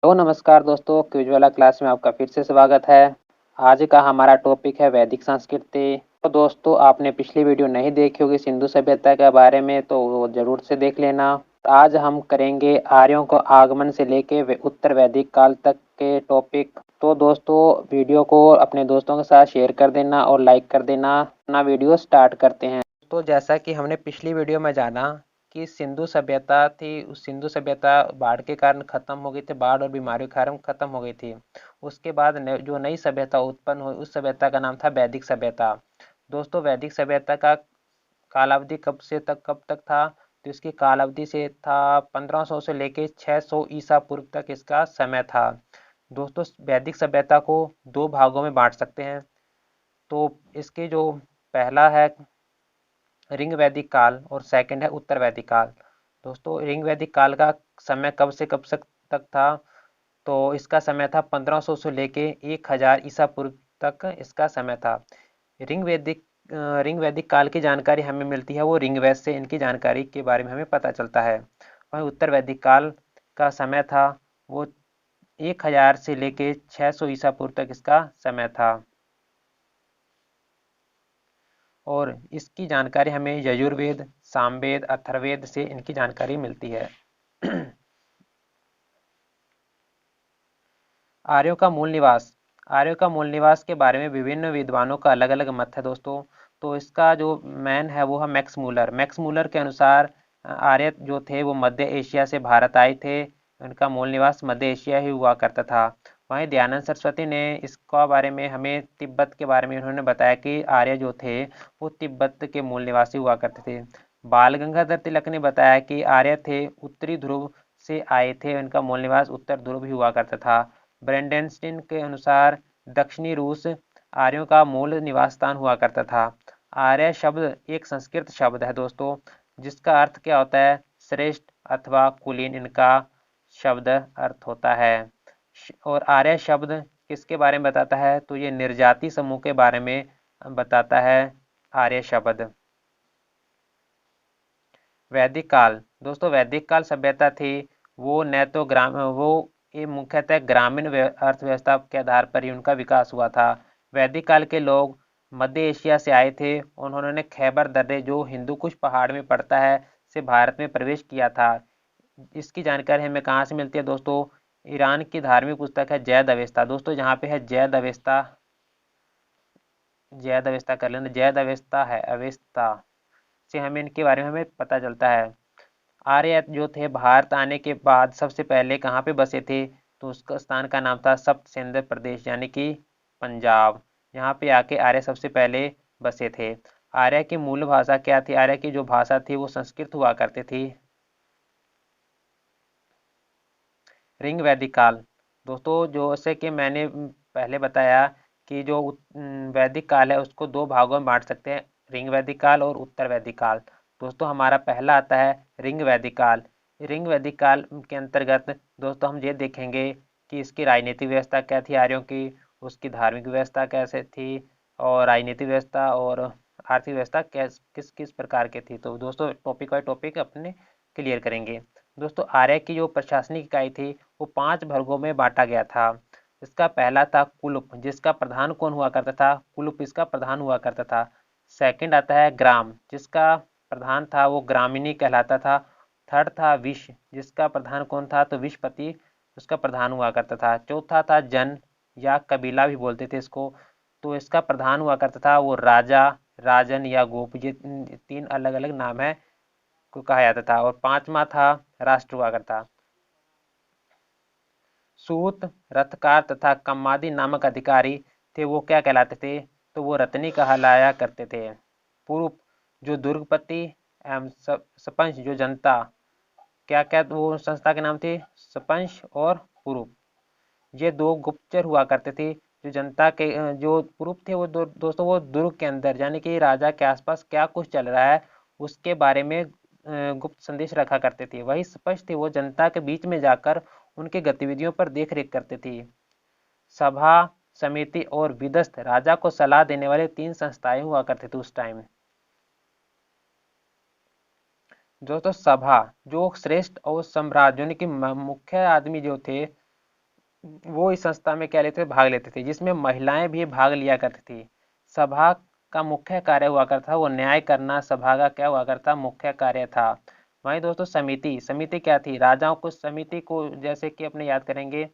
तो नमस्कार दोस्तों, क्विज वाला क्लास में आपका फिर से स्वागत है। आज का हमारा टॉपिक है वैदिक संस्कृति। तो दोस्तों, आपने पिछली वीडियो नहीं देखी होगी सिंधु सभ्यता के बारे में, तो वो जरूर से देख लेना। आज हम करेंगे आर्यों को आगमन से लेके उत्तर वैदिक काल तक के टॉपिक। तो दोस्तों, वीडियो को अपने दोस्तों के साथ शेयर कर देना और लाइक कर देना। अपना वीडियो स्टार्ट करते हैं। तो जैसा कि हमने पिछली वीडियो में जाना कि सिंधु सभ्यता थी, उस सिंधु सभ्यता बाढ़ के कारण खत्म हो गई थी, बाढ़ और बीमारियों के कारण खत्म हो गई थी। उसके बाद जो नई सभ्यता उत्पन्न हुई, उस सभ्यता का नाम था वैदिक सभ्यता। दोस्तों, वैदिक सभ्यता का कालावधि कब तक था? तो इसकी कालावधि से था 1500 से लेके 600 ईसा पूर्व तक इसका समय था। दोस्तों, वैदिक सभ्यता को दो भागों में बांट सकते हैं। तो इसके जो पहला है रिंग वैदिक काल और सेकंड है उत्तर वैदिक काल। दोस्तों, रिंग वैदिक काल का समय कब से कब तक था? तो इसका समय था 1500 से लेके 1000 ईसा पूर्व तक इसका समय था। रिंग वैदिक रिंग वैदिक काल की जानकारी हमें मिलती है वो रिंग वैद से, इनकी जानकारी के बारे में हमें पता चलता है। वहीं उत्तर वैदिक काल का समय था वो 1000 से लेके 600 ईसा पूर्व तक इसका समय था। और इसकी जानकारी हमें यजुर्वेद, सामवेद, अथर्ववेद से इनकी जानकारी मिलती है। आर्यों का मूल निवास। आर्यों का मूल निवास के बारे में विभिन्न विद्वानों का अलग अलग मत है दोस्तों। तो इसका जो मैन है वो है मैक्स मूलर। मैक्स मूलर के अनुसार आर्य जो थे वो मध्य एशिया से भारत आए थे। उनका मूल निवास मध्य एशिया ही हुआ करता था। वहीं दयानंद सरस्वती ने इसका बारे में हमें तिब्बत के बारे में उन्होंने बताया कि आर्य जो थे वो तिब्बत के मूल निवासी हुआ करते थे। बाल गंगाधर तिलक ने बताया कि आर्य थे उत्तरी ध्रुव से आए थे, उनका मूल निवास उत्तर ध्रुव ही हुआ करता था। ब्रेंडेनस्टीन के अनुसार दक्षिणी रूस आर्यों का मूल निवास स्थान हुआ करता था। आर्य शब्द एक संस्कृत शब्द है दोस्तों, जिसका अर्थ क्या होता है? श्रेष्ठ अथवा कुलीन इनका शब्द अर्थ होता है। और आर्य शब्द किसके बारे में बताता है? तो ये निर्जाति समूह के बारे में बताता है आर्य शब्द। वैदिक काल। दोस्तों, वैदिक काल सभ्यता थी वो न तो वो ये मुख्यतः ग्रामीण अर्थव्यवस्था के आधार पर ही उनका विकास हुआ था। वैदिक काल के लोग मध्य एशिया से आए थे। उन्होंने खैबर दर्रे जो हिंदू कुश पहाड़ में पड़ता है से भारत में प्रवेश किया था। इसकी जानकारी हमें कहाँ से मिलती है दोस्तों? ईरान की धार्मिक पुस्तक है जैद अवेस्ता। दोस्तों, जहाँ पे है जैद अवेस्ता, जैद अवेस्ता कर लेना, जैद अवेस्ता है, अवेस्ता से हमें इनके बारे में हमें पता चलता है। आर्य जो थे भारत आने के बाद सबसे पहले कहाँ पे बसे थे? तो उसका स्थान का नाम था सप्त सिंध प्रदेश, यानी कि पंजाब। यहाँ पे आके आर्य सबसे पहले बसे थे। आर्य की मूल भाषा क्या थी? आर्य की जो भाषा थी वो संस्कृत हुआ करती थी। रिंग वैदिक काल। दोस्तों, जैसे कि मैंने पहले बताया कि जो वैदिक काल है उसको दो भागों में बांट सकते हैं, रिंग वैदिक काल और उत्तर वैदिक काल। दोस्तों, हमारा पहला आता है रिंग वैदिक काल। रिंग वैदिक काल के अंतर्गत दोस्तों हम ये देखेंगे कि इसकी राजनीतिक व्यवस्था क्या थी आर्यों की, उसकी धार्मिक व्यवस्था कैसे थी, और राजनीतिक व्यवस्था और आर्थिक व्यवस्था किस किस प्रकार की थी। तो दोस्तों, टॉपिक बाय टॉपिक अपने क्लियर करेंगे। दोस्तों, आर्य की जो प्रशासनिक इकाई थी वो 5 वर्गों में बांटा गया था। इसका पहला था कुलुप, जिसका प्रधान कौन हुआ करता था? कुलुप इसका प्रधान हुआ करता था। सेकंड आता है ग्राम, जिसका प्रधान था वो ग्रामिणी कहलाता था। थर्ड था विश, जिसका प्रधान कौन था? तो विशपति उसका प्रधान हुआ करता था। चौथा था जन या कबीला भी बोलते थे इसको, तो इसका प्रधान हुआ करता था वो राजा, राजन या गोप। ये 3 अलग अलग नाम है को कहा जाता था। और पांचवा था राष्ट्र हुआ करता। सूत, रथकार तथा कम्मादि नामक अधिकारी थे, वो क्या कहलाते थे? तो वो रत्नी कहलाया करते थे। पूर्व जो दुर्गपति एवं सपंच जो जनता, क्या क्या वो संस्था के नाम थे? सपंच और पूर्व। ये दो गुप्तचर हुआ करते थे जो जनता के जो पुरुष थे वो दोस्तों वो दुर्ग के अंदर यानी कि राजा के आसपास क्या कुछ चल रहा है उसके बारे में गुप्त संदेश रखा करते थे। वही स्पष्ट थे वो जनता के बीच में जाकर उनकी गतिविधियों पर देख रेख करते थे। सभा, समिति और विदस्त राजा को सलाह देने वाले 3 संस्थाएं हुआ करते थे उस टाइम। दोस्तों, सभा जो श्रेष्ठ और सम्राट यानी कि मुख्य आदमी जो थे वो इस संस्था में क्या लेते थे, भाग लेते थे, जिसमें महिलाएं भी भाग लिया करती थी। सभा का मुख्य कार्य हुआ करता था वो न्याय करना, सभा का क्या हुआ करता, मुख्य कार्य था। वहीं दोस्तों समिति, समिति क्या थी, राजाओं को समिति को जैसे कि अपने याद करेंगे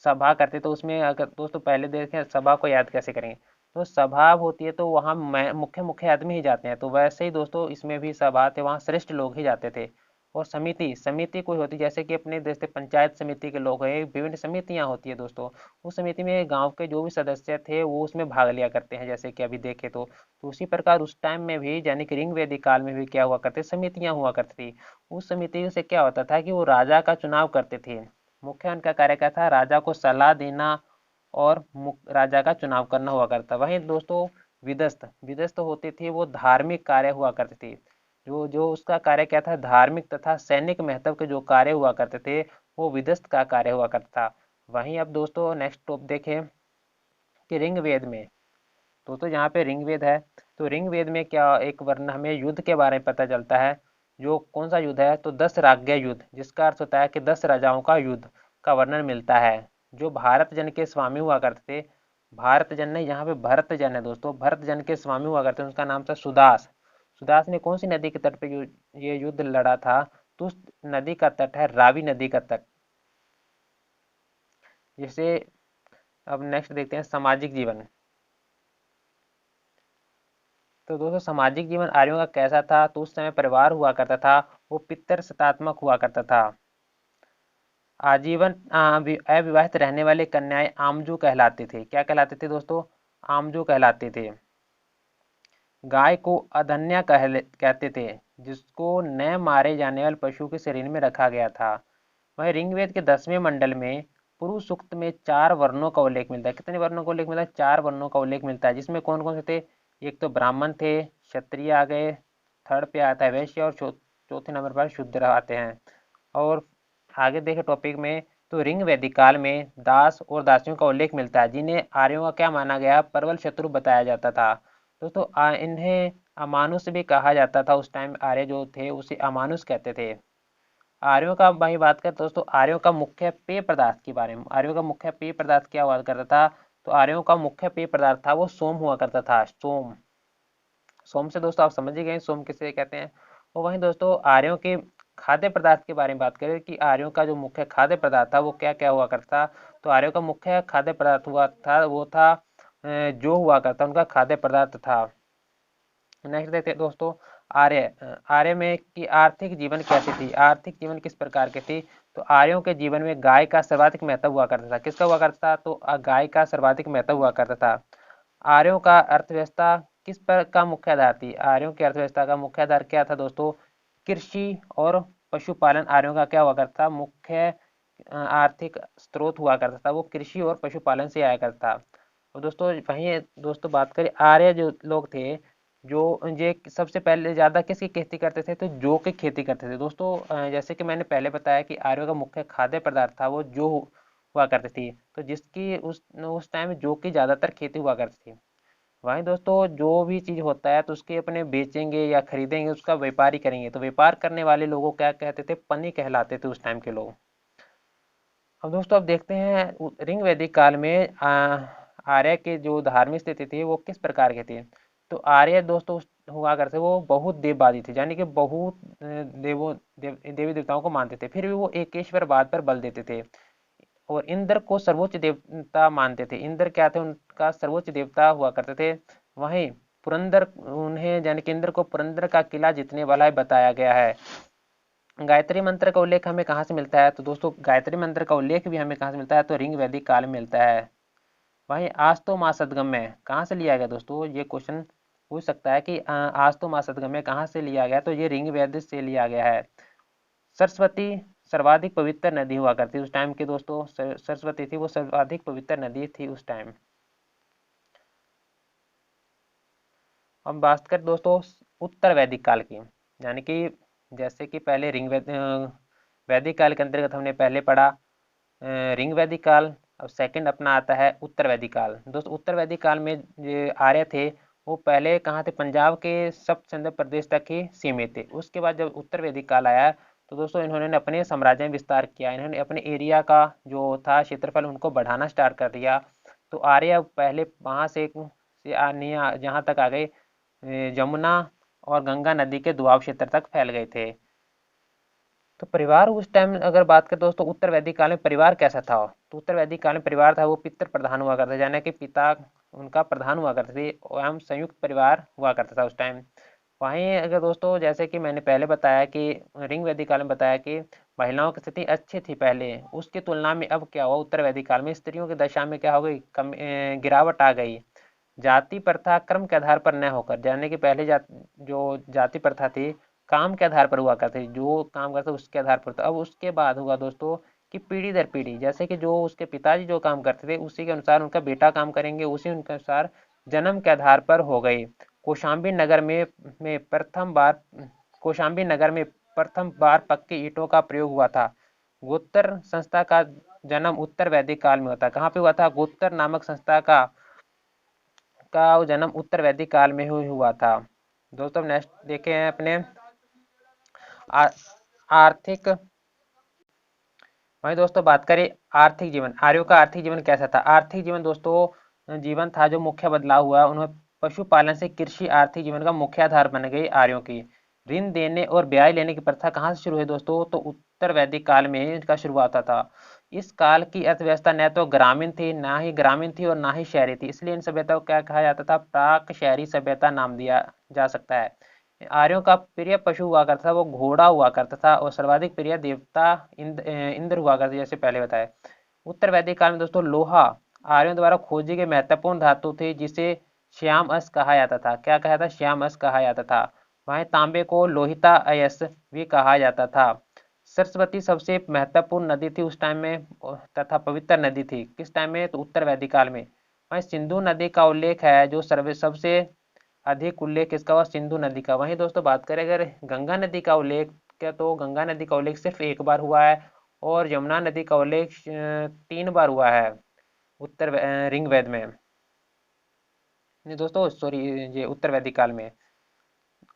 सभा करते, तो उसमें अगर दोस्तों पहले देखें सभा को याद कैसे करेंगे, तो सभा होती है तो वहाँ मुख्य मुख्य आदमी ही जाते हैं, तो वैसे ही दोस्तों इसमें भी सभा थे, वहाँ श्रेष्ठ लोग ही जाते थे। और समिति, समिति कोई होती जैसे कि अपने जैसे पंचायत समिति के लोग हैं, विभिन्न समितियां होती है दोस्तों। उस समिति में गांव के जो भी सदस्य थे वो उसमें भाग लिया करते हैं, जैसे कि अभी देखे तो उसी प्रकार उस टाइम में भी यानी कि ऋग वैदिक काल में भी क्या हुआ करते, समितियां हुआ करती थी। उस समिति से क्या होता था कि वो राजा का चुनाव करते थे। मुख्य उनका कार्य क्या था, राजा को सलाह देना और राजा का चुनाव करना हुआ करता। वहीं दोस्तों विदस्त, विदस्त होते थे वो धार्मिक कार्य हुआ करते थे। जो जो उसका कार्य क्या था, धार्मिक तथा सैनिक महत्व के जो कार्य हुआ करते थे वो विदस्त का कार्य हुआ करता था। वहीं अब दोस्तों नेक्स्ट टॉप देखें कि ऋग्वेद में, दोस्तों यहाँ पे ऋग्वेद है, तो ऋग्वेद में क्या एक वर्ण हमें युद्ध के बारे में पता चलता है। जो कौन सा युद्ध है, तो 10 राज्य युद्ध, जिसका अर्थ होता है कि 10 राजाओं का युद्ध का वर्णन मिलता है। जो भारत जन के स्वामी हुआ करते थे, भारत जन नहीं, यहाँ पे भरत जन है दोस्तों, भरत जन के स्वामी हुआ करते हैं, उसका नाम था सुदास। सुदास ने कौन सी नदी के तट पे ये युद्ध लड़ा था, तो उस नदी का तट है रावी नदी का तट। जिसे अब नेक्स्ट देखते हैं सामाजिक जीवन। तो दोस्तों सामाजिक जीवन आर्यों का कैसा था, तो उस समय परिवार हुआ करता था वो पितृ सत्तात्मक हुआ करता था। आजीवन अविवाहित रहने वाले कन्याएं आमजू कहलाते थे। क्या कहलाते थे दोस्तों, आमजू कहलाते थे। गाय को अधन्या कहते थे, जिसको न मारे जाने वाले पशु के शरीर में रखा गया था। वहीं ऋग्वेद के 10वें मंडल में पुरुष सूक्त में 4 वर्णों का उल्लेख मिलता है। कितने वर्णों का उल्लेख मिलता है, 4 वर्णों का उल्लेख मिलता है, जिसमें कौन कौन से थे, एक तो ब्राह्मण थे, क्षत्रिय आ गए, थर्ड पे आता है वैश्य, और चौथे नंबर पर शूद्र आते हैं। और आगे देखे टॉपिक में, तो ऋग वैदिक काल में दास और दासियों का उल्लेख मिलता है, जिन्हें आर्यों का क्या माना गया, प्रबल शत्रु बताया जाता था। दोस्तों इन्हें अमानुष भी कहा जाता था। उस टाइम आर्य जो थे उसे अमानुष कहते थे। आर्यों का भाई बात करें दोस्तों, आर्यों का मुख्य पेय पदार्थ के बारे में, आर्यों का मुख्य पेय पदार्थ क्या हुआ करता था, तो आर्यों का मुख्य पेय पदार्थ था वो सोम हुआ करता था। सोम, सोम से दोस्तों आप समझ ही गए सोम किसे कहते हैं। और वहीं दोस्तों आर्यों के खाद्य पदार्थ के बारे में बात करें कि आर्यों का जो मुख्य खाद्य पदार्थ था वो क्या क्या हुआ करता, तो आर्यों का मुख्य खाद्य पदार्थ हुआ था वो था जो हुआ करता उनका खाद्य पदार्थ था। नेक्स्ट देखते हैं दोस्तों आर्य, आर्य में कि आर्थिक जीवन कैसी थी, आर्थिक जीवन किस प्रकार की थी, तो आर्यों के जीवन में गाय का सर्वाधिक महत्व हुआ करता था। किसका हुआ करता था, तो गाय का सर्वाधिक महत्व हुआ करता था। आर्यों का अर्थव्यवस्था किस पर का मुख्य आधार थी, आर्यों की अर्थव्यवस्था का मुख्य आधार क्या था दोस्तों, कृषि और पशुपालन आर्यों का क्या हुआ करता था, मुख्य आर्थिक स्रोत हुआ करता था, वो कृषि और पशुपालन से आया करता था। और दोस्तों वहीं दोस्तों बात करें आर्य जो लोग थे, जो ये सबसे पहले ज़्यादा किसकी खेती करते थे, तो जौ की खेती करते थे दोस्तों। जैसे कि मैंने पहले बताया कि आर्यों का मुख्य खाद्य पदार्थ था वो जौ हुआ करती थी, तो जिसकी उस टाइम जौ की ज़्यादातर खेती हुआ करती थी। वहीं दोस्तों जो भी चीज़ होता है तो उसके अपने बेचेंगे या खरीदेंगे उसका व्यापार ही करेंगे, तो व्यापार करने वाले लोगों को क्या कहते थे, पन्नी कहलाते थे उस टाइम के लोग। अब दोस्तों अब देखते हैं ऋग वैदिक काल में आर्य के जो धार्मिक स्थिति थी वो किस प्रकार की थी। तो आर्य दोस्तों हुआ करते वो बहुत देववादी थे, यानी कि बहुत देवी देवताओं को मानते थे, फिर भी वो एकेश्वरवाद पर बल देते थे और इंद्र को सर्वोच्च देवता मानते थे। इंद्र क्या थे, उनका सर्वोच्च देवता हुआ करते थे। वहीं पुरंदर, उन्हें यानी कि इंद्र को पुरंदर का किला जीतने वाला बताया गया है। गायत्री मंत्र का उल्लेख हमें कहाँ से मिलता है, तो दोस्तों गायत्री मंत्र का उल्लेख भी हमें कहाँ से मिलता है, तो ऋग वैदिक काल में मिलता है। वहीं आज तो माँ सदगम्य कहाँ से लिया गया दोस्तों, ये क्वेश्चन पूछ सकता है कि आज तो माँ सदगम्य कहाँ से लिया गया, तो ये ऋग वेद से लिया गया है। सरस्वती सर्वाधिक पवित्र नदी हुआ करती उस टाइम के दोस्तों, सरस्वती थी वो सर्वाधिक पवित्र नदी थी उस टाइम। अब बात करें दोस्तों उत्तर वैदिक काल की, यानी कि जैसे कि पहले वैदिक काल के अंतर्गत हमने पहले पढ़ा ऋग वैदिक काल। अब सेकंड अपना आता है उत्तर वैदिक काल। दोस्तों उत्तर वैदिक काल में जो आर्य थे वो पहले कहाँ थे, पंजाब के सब चंद्र प्रदेश तक ही सीमित थे। उसके बाद जब उत्तर वैदिक काल आया तो दोस्तों इन्होंने अपने साम्राज्य में विस्तार किया, इन्होंने अपने एरिया का जो था क्षेत्रफल उनको बढ़ाना स्टार्ट कर दिया। तो आर्य पहले वहाँ से जहाँ तक आ गए जमुना और गंगा नदी के दुआब क्षेत्र तक फैल गए थे। तो परिवार उस टाइम अगर बात करें दोस्तों, उत्तर वैदिक काल में परिवार कैसा था? तो उत्तर वैदिक काल में परिवार था वो पितृ प्रधान हुआ करता था, यानी कि पिता उनका प्रधान हुआ करते थे एवं संयुक्त परिवार हुआ करता था उस टाइम। वहीं अगर दोस्तों जैसे कि मैंने पहले बताया कि ऋग वैदिक काल में बताया कि महिलाओं की स्थिति अच्छी थी पहले, उसकी तुलना में अब क्या हुआ, उत्तर वैदिक काल में स्त्रियों की दशा में क्या हो गई, गिरावट आ गई। जाति प्रथा क्रम के आधार पर न होकर, यानी कि पहले जो जाति प्रथा थी काम के आधार पर हुआ करती थी, जो काम करते उसके आधार पर था। अब उसके बाद हुआ दोस्तों कि पीढ़ी दर पीढ़ी, जैसे कि जो उसके पिताजी जो काम करते थे उसी के अनुसार उनका बेटा काम करेंगे, उसी उनके अनुसार जन्म के आधार पर हो गई। कौशाम्बी नगर में प्रथम बार कौशाम्बी नगर में प्रथम बार पक्के ईंटों का प्रयोग हुआ था। गोत्र संस्था का जन्म उत्तर वैदिक काल में होता है। कहाँ पे हुआ था? गोत्र नामक संस्था का जन्म उत्तर वैदिक काल में ही हुआ था। दोस्तों नेक्स्ट देखे हैं अपने आर्थिक। वही दोस्तों बात करें आर्थिक जीवन, आर्यों का आर्थिक जीवन कैसा था? आर्थिक जीवन दोस्तों जीवन था जो मुख्य बदलाव हुआ उन्हें पशुपालन से कृषि आर्थिक जीवन का मुख्य आधार बन गई आर्यों की। ऋण देने और ब्याज लेने की प्रथा कहाँ से शुरू हुई दोस्तों? तो उत्तर वैदिक काल में इनका शुरुआत था। इस काल की अर्थव्यवस्था न तो ग्रामीण थी, ना ही ग्रामीण थी और ना ही शहरी थी, इसलिए इन सभ्यता को क्या कहा जाता था? प्राक शहरी सभ्यता नाम दिया जा सकता है। आर्यों का प्रिय पशु हुआ करता था वो घोड़ा हुआ करता था और सर्वाधिक प्रिय देवता इंद्र हुआ करता, जैसे पहले बताया। उत्तर वैदिक काल में दोस्तों लोहा आर्यों द्वारा खोजी गई महत्वपूर्ण धातु थी, जिसे श्याम अस कहा जाता था। क्या कहा था? श्याम अस कहा जाता था। वहीं तांबे को लोहिता अयस भी कहा जाता था। सरस्वती सबसे महत्वपूर्ण नदी थी उस टाइम में तथा पवित्र नदी थी। किस टाइम में? तो उत्तर वैदिक काल में। वहीं सिंधु नदी का उल्लेख है, जो सर्वे सबसे अधिक उल्लेख किसका हुआ? सिंधु नदी का। वहीं दोस्तों बात करें अगर गंगा नदी का उल्लेख क्या, तो गंगा नदी का उल्लेख सिर्फ एक बार हुआ है और यमुना नदी का उल्लेख 3 बार हुआ है ऋग्वेद में। नहीं दोस्तों सॉरी, ये उत्तर वैदिक काल में।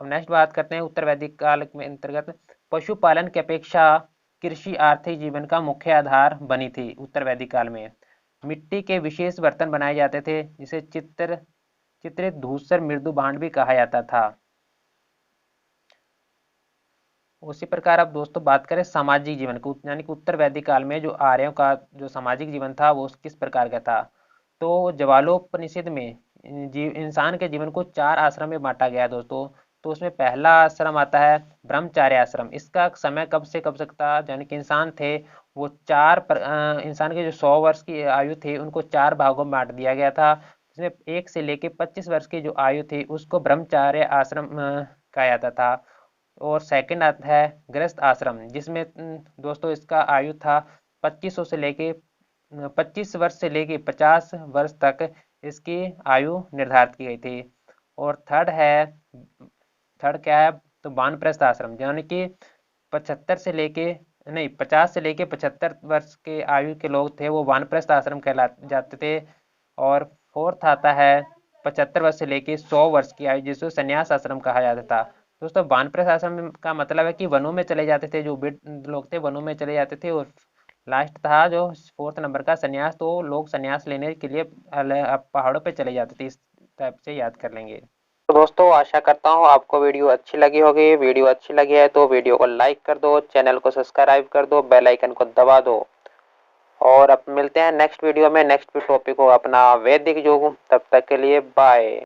अब नेक्स्ट बात करते हैं उत्तर वैदिक काल में अंतर्गत पशुपालन की अपेक्षा कृषि आर्थिक जीवन का मुख्य आधार बनी थी उत्तर वैदिक काल में। मिट्टी के विशेष बर्तन बनाए जाते थे जिसे चित्रित धूसर मृदु भांड भी कहा जाता था। उसी प्रकार अब दोस्तों बात करें सामाजिक जीवन को, यानी कि उत्तर वैदिक काल में जो आर्यों का जो सामाजिक जीवन था वो किस प्रकार का था? तो ज्वालोपनिषद में इंसान के जीवन को 4 आश्रम में बांटा गया है दोस्तों। तो उसमें पहला आश्रम आता है ब्रह्मचार्य आश्रम। इसका समय कब से कब तक था? यानी कि इंसान थे वो इंसान के जो 100 वर्ष की आयु थी उनको 4 भागों में बांट दिया गया था। इसमें 1 से लेके 25 वर्ष की जो आयु थी उसको ब्रह्मचार्य आश्रम कहा जाता था। और सेकंड आता है गृहस्थ आश्रम, जिसमें दोस्तों इसका आयु था 25 वर्ष से लेके 50 वर्ष तक इसकी आयु निर्धारित की गई थी। और थर्ड क्या है? तो वानप्रस्थ आश्रम, यानी कि 50 से लेके 75 वर्ष के आयु के लोग थे वो वानप्रस्थ आश्रम कहला जाते थे। और फोर्थ आता है 75 वर्ष से लेके 100 वर्ष की आयु, जिसको संन्यास आश्रम कहा जाता था। दोस्तों वानप्रस्थ आश्रम का मतलब है कि वनों में चले जाते थे, जो वृद्ध लोग थे वनों में चले जाते थे। और लास्ट था जो 4th नंबर का संन्यास, तो लोग संन्यास लेने के लिए पहाड़ों पे चले जाते थे। इस टाइप से याद कर लेंगे। तो दोस्तों आशा करता हूँ आपको वीडियो अच्छी लगी होगी। वीडियो अच्छी लगी है तो वीडियो को लाइक कर दो, चैनल को सब्सक्राइब कर दो, बेल आइकन को दबा दो। और अब मिलते हैं नेक्स्ट वीडियो में नेक्स्ट टॉपिक हो अपना वैदिक युग। तब तक के लिए बाय।